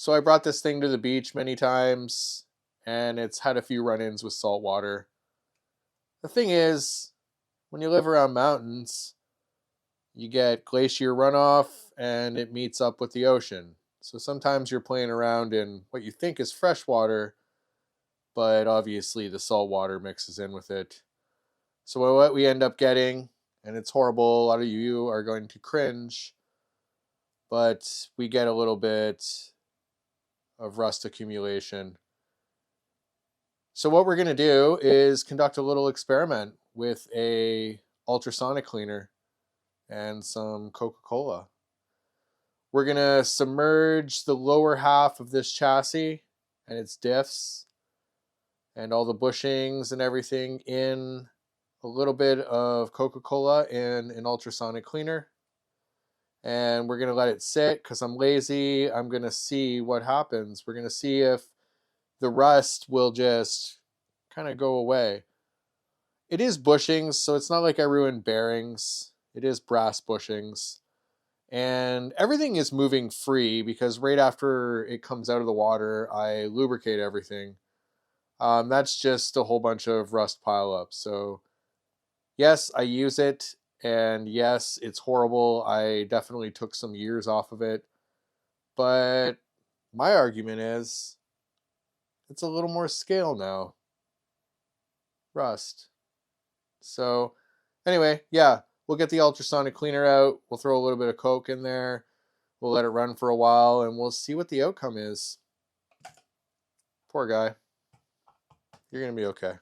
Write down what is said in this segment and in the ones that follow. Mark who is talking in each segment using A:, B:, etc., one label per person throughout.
A: So I brought this thing to the beach many times, and it's had a few run-ins with salt water. The thing is, when you live around mountains, you get glacier runoff and it meets up with the ocean. So sometimes you're playing around in what you think is fresh water, but obviously the salt water mixes in with it. So what we end up getting, and it's horrible, a lot of you are going to cringe, but we get a little bit of rust accumulation. So what we're going to do is conduct a little experiment with a ultrasonic cleaner and some Coca-Cola. We're going to submerge the lower half of this chassis and its diffs and all the bushings and everything in a little bit of Coca-Cola in an ultrasonic cleaner. And we're going to let it sit because I'm lazy. I'm going to see what happens. We're going to see if the rust will just kind of go away. It is bushings, so it's not like I ruined bearings. It is brass bushings. And everything is moving free because right after it comes out of the water, I lubricate everything. That's just a whole bunch of rust pileup. So yes, I use it. And yes, it's horrible. I definitely took some years off of it. But my argument is it's a little more scale now. Rust. So anyway, yeah, we'll get the ultrasonic cleaner out. We'll throw a little bit of Coke in there. We'll let it run for a while and we'll see what the outcome is. Poor guy. You're going to be okay.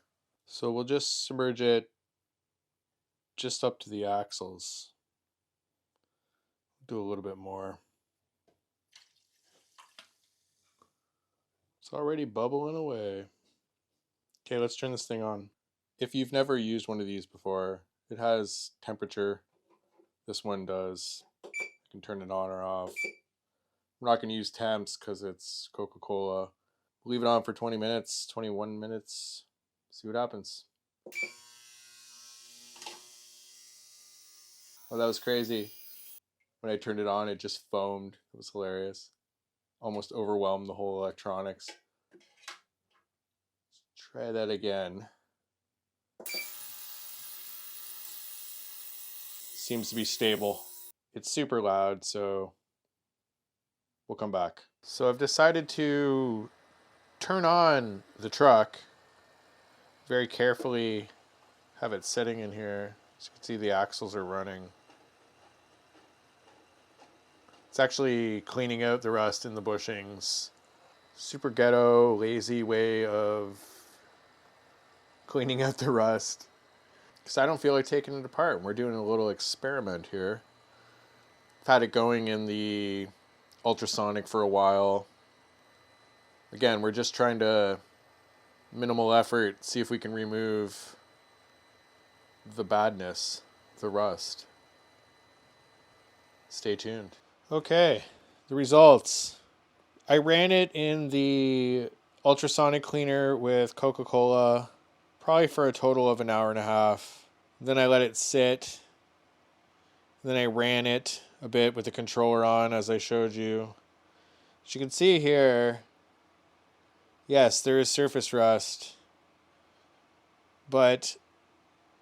A: So we'll just submerge it just up to the axles. Do a little bit more. It's already bubbling away. Okay, let's turn this thing on. If you've never used one of these before, it has temperature. This one does. You can turn it on or off. I'm not going to use temps because it's Coca-Cola. Leave it on for 20 minutes, 21 minutes. See what happens. Oh, that was crazy. When I turned it on, it just foamed. It was hilarious. Almost overwhelmed the whole electronics. Let's try that again. Seems to be stable. It's super loud, so we'll come back. So I've decided to turn on the truck. Very carefully have it sitting in here. As you can see, the axles are running. It's actually cleaning out the rust in the bushings. Super ghetto, lazy way of cleaning out the rust. Because I don't feel like taking it apart. We're doing a little experiment here. I've had it going in the ultrasonic for a while. Again, we're just trying to minimal effort, see if we can remove the badness, the rust. Stay tuned. Okay, the results. I ran it in the ultrasonic cleaner with Coca-Cola, probably for a total of an hour and a half. Then I let it sit. Then I ran it a bit with the controller on, as I showed you. As you can see here, yes, there is surface rust, but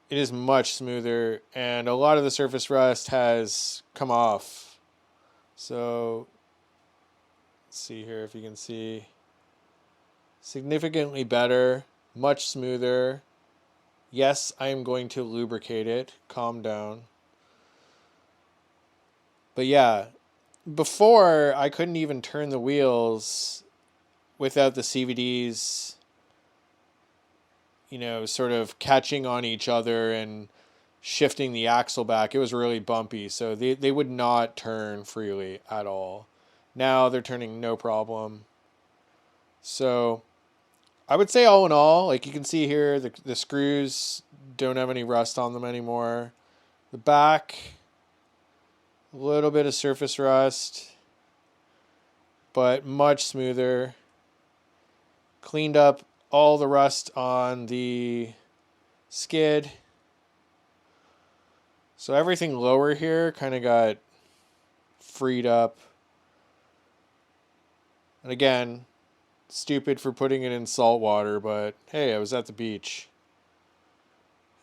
A: it is much smoother, and a lot of the surface rust has come off. So let's see here if you can see. Significantly better, much smoother. Yes, I am going to lubricate it. Calm down. But yeah, before I couldn't even turn the wheels without the CVDs, sort of catching on each other and shifting the axle back. It was really bumpy, so they would not turn freely at all. Now they're turning no problem. So I would say all in all, like you can see here, the screws don't have any rust on them anymore. The back, a little bit of surface rust, but much smoother. Cleaned up all the rust on the skid. So everything lower here kind of got freed up. And again, stupid for putting it in salt water, but hey, I was at the beach.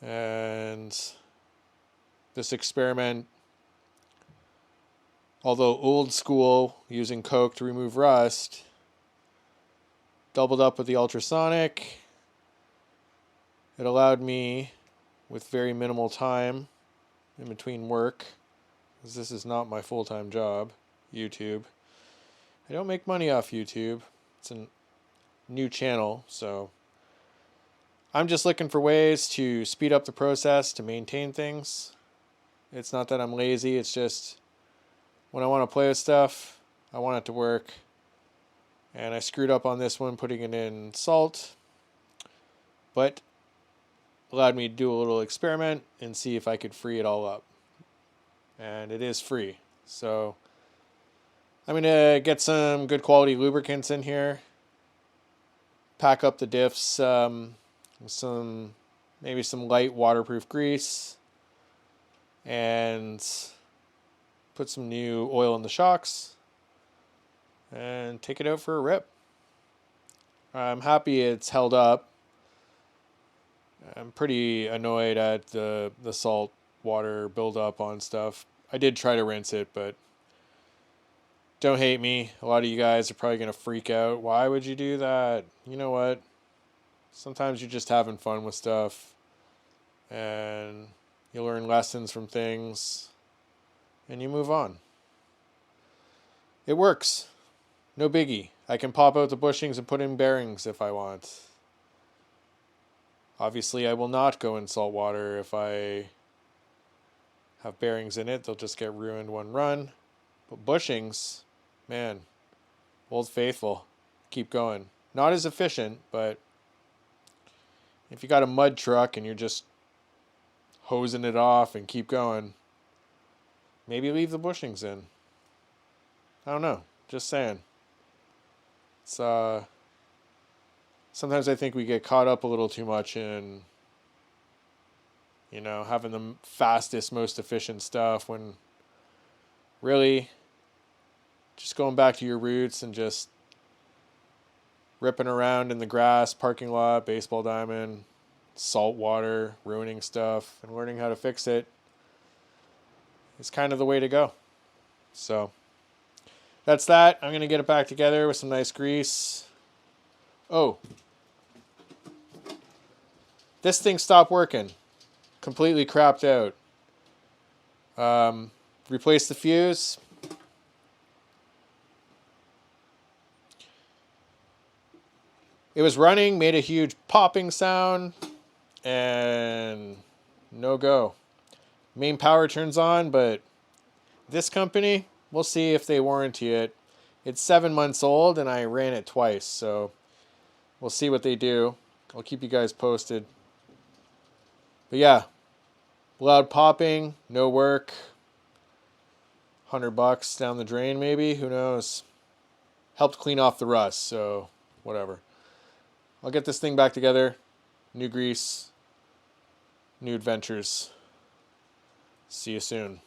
A: And this experiment, although old school, using Coke to remove rust, doubled up with the ultrasonic. It allowed me, with very minimal time in between work, because this is not my full-time job, YouTube. I don't make money off YouTube. It's a new channel, so I'm just looking for ways to speed up the process to maintain things. It's not that I'm lazy, it's just when I want to play with stuff, I want it to work. And I screwed up on this one putting it in salt, but allowed me to do a little experiment and see if I could free it all up. And it is free. So I'm going to get some good quality lubricants in here, pack up the diffs, maybe some light waterproof grease, and put some new oil in the shocks and take it out for a rip. I'm happy it's held up. I'm pretty annoyed at the salt water buildup on stuff. I did try to rinse it, but don't hate me. A lot of you guys are probably going to freak out. Why would you do that? You know what? Sometimes you're just having fun with stuff, and you learn lessons from things, and you move on. It works. No biggie. I can pop out the bushings and put in bearings if I want. Obviously, I will not go in salt water if I have bearings in it. They'll just get ruined one run. But bushings, man, Old Faithful, keep going. Not as efficient, but if you got a mud truck and you're just hosing it off and keep going, maybe leave the bushings in. I don't know. Just saying. It's sometimes I think we get caught up a little too much in, having the fastest, most efficient stuff when really just going back to your roots and just ripping around in the grass, parking lot, baseball diamond, salt water, ruining stuff, and learning how to fix it is kind of the way to go. So that's that. I'm going to get it back together with some nice grease. Oh, this thing stopped working. Completely crapped out. Replaced the fuse. It was running, made a huge popping sound, and no go. Main power turns on, but this company, we'll see if they warranty it. It's 7 months old, and I ran it twice, so we'll see what they do. I'll keep you guys posted. But yeah, loud popping, no work. $100 down the drain, maybe. Who knows? Helped clean off the rust, so whatever. I'll get this thing back together. New grease, new adventures. See you soon.